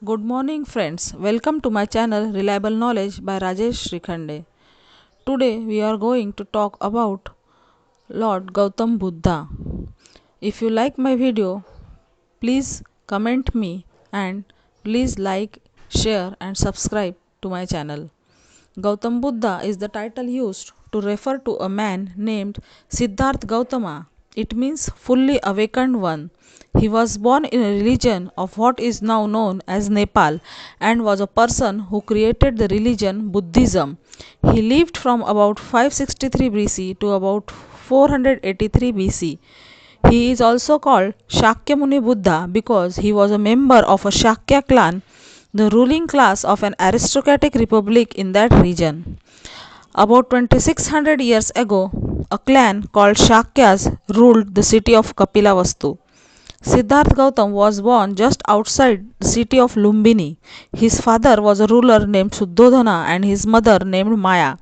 Good morning, friends. Welcome to my channel Reliable Knowledge by Rajesh Shrikhande. Today we are going to talk about Lord Gautam Buddha. If you like my video, please comment me and please like, share and subscribe to my channel. Gautam Buddha is the title used to refer to a man named Siddharth Gautama. It means fully awakened one. He was born in a religion of what is now known as Nepal and was a person who created the religion Buddhism. He lived from about 563 BC to about 483 BC. He is also called Shakyamuni Buddha because he was a member of a Shakya clan, the ruling class of an aristocratic republic in that region. About 2600 years ago, a clan called Shakyas ruled the city of Kapilavastu. Siddharth Gautam was born just outside the city of Lumbini. His father was a ruler named Suddhodana and his mother named Maya.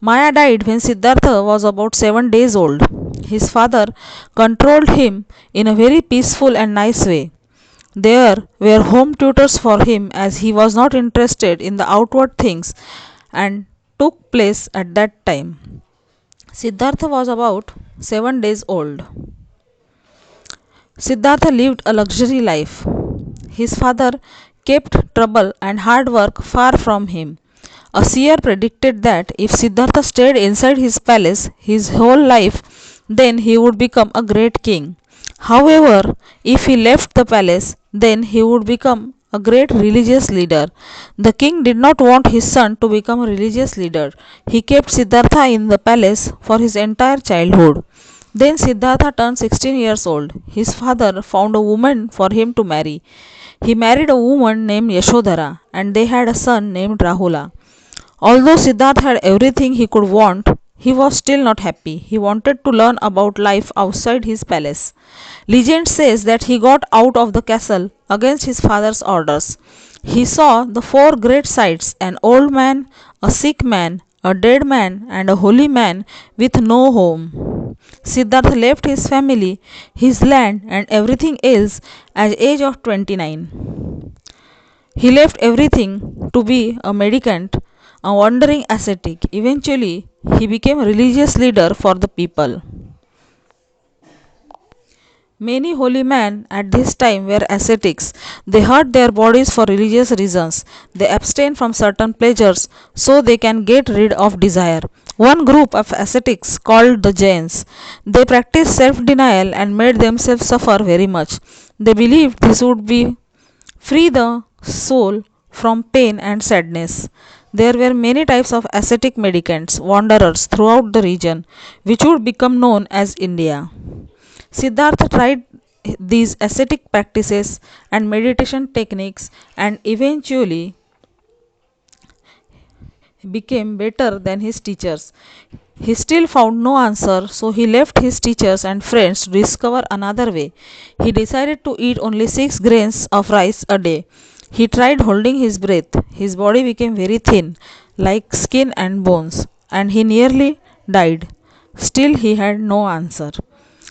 Maya died when Siddhartha was about 7 days old. His father controlled him in a very peaceful and nice way. There were home tutors for him as he was not interested in the outward things and took place at that time. Siddhartha was about 7 days old. Siddhartha lived a luxury life. His father kept trouble and hard work far from him. A seer predicted that if Siddhartha stayed inside his palace his whole life, then he would become a great king. However, if he left the palace, then he would become a great religious leader. The king did not want his son to become a religious leader. He kept Siddhartha in the palace for his entire childhood. Then Siddhartha turned 16 years old. His father found a woman for him to marry. He married a woman named Yashodhara and they had a son named Rahula. Although Siddhartha had everything he could want, he was still not happy. He wanted to learn about life outside his palace. Legend says that he got out of the castle against his father's orders. He saw the four great sights: an old man, a sick man, a dead man, and a holy man with no home. Siddhartha left his family, his land, and everything else at the age of 29. He left everything to be a mendicant, a wandering ascetic. Eventually, he became a religious leader for the people. Many holy men at this time were ascetics. They hurt their bodies for religious reasons. They abstain from certain pleasures so they can get rid of desire. One group of ascetics called the Jains. They practiced self-denial and made themselves suffer very much. They believed this would be free the soul from pain and sadness. There were many types of ascetic mendicants, wanderers throughout the region, which would become known as India. Siddhartha tried these ascetic practices and meditation techniques and eventually became better than his teachers. He still found no answer, so he left his teachers and friends to discover another way. He decided to eat only 6 grains of rice a day. He tried holding his breath. His body became very thin, like skin and bones, and he nearly died. Still, he had no answer.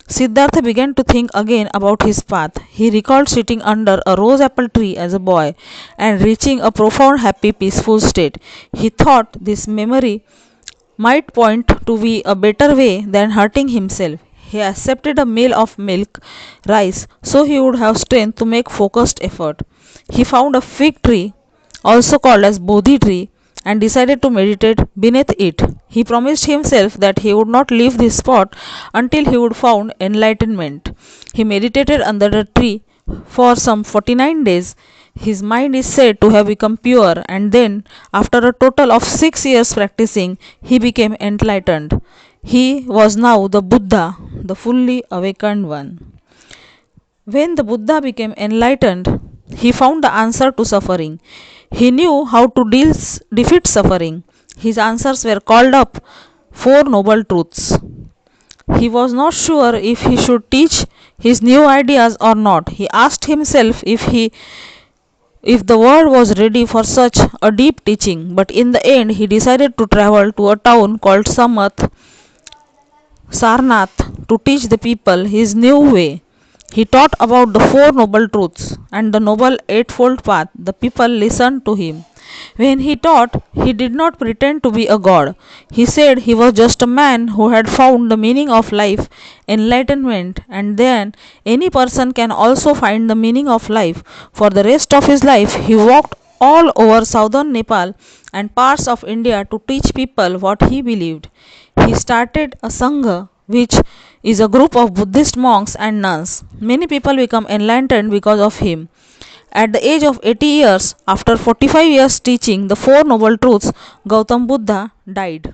Siddhartha began to think again about his path. He recalled sitting under a rose apple tree as a boy and reaching a profound, happy, peaceful state. He thought this memory might point to be a better way than hurting himself. He accepted a meal of milk, rice, so he would have strength to make focused effort. He found a fig tree, also called as Bodhi tree, and decided to meditate beneath it. He promised himself that he would not leave this spot until he would found enlightenment. He meditated under the tree for some 49 days. His mind is said to have become pure, and then, after a total of 6 years practicing, he became enlightened. He was now the Buddha, the fully awakened one. When the Buddha became enlightened, he found the answer to suffering. He knew how to defeat suffering. His answers were called up Four Noble Truths. He was not sure if he should teach his new ideas or not. He asked himself if the world was ready for such a deep teaching, but in the end he decided to travel to a town called Sarnath to teach the people his new way. He taught about the Four Noble Truths and the Noble Eightfold Path. The people listened to him. When he taught, he did not pretend to be a god. He said he was just a man who had found the meaning of life, enlightenment, and then any person can also find the meaning of life. For the rest of his life, he walked all over southern Nepal and parts of India to teach people what he believed. He started a Sangha, which is a group of Buddhist monks and nuns. Many people become enlightened because of him. At the age of 80 years, after 45 years teaching the Four Noble Truths, Gautam Buddha died.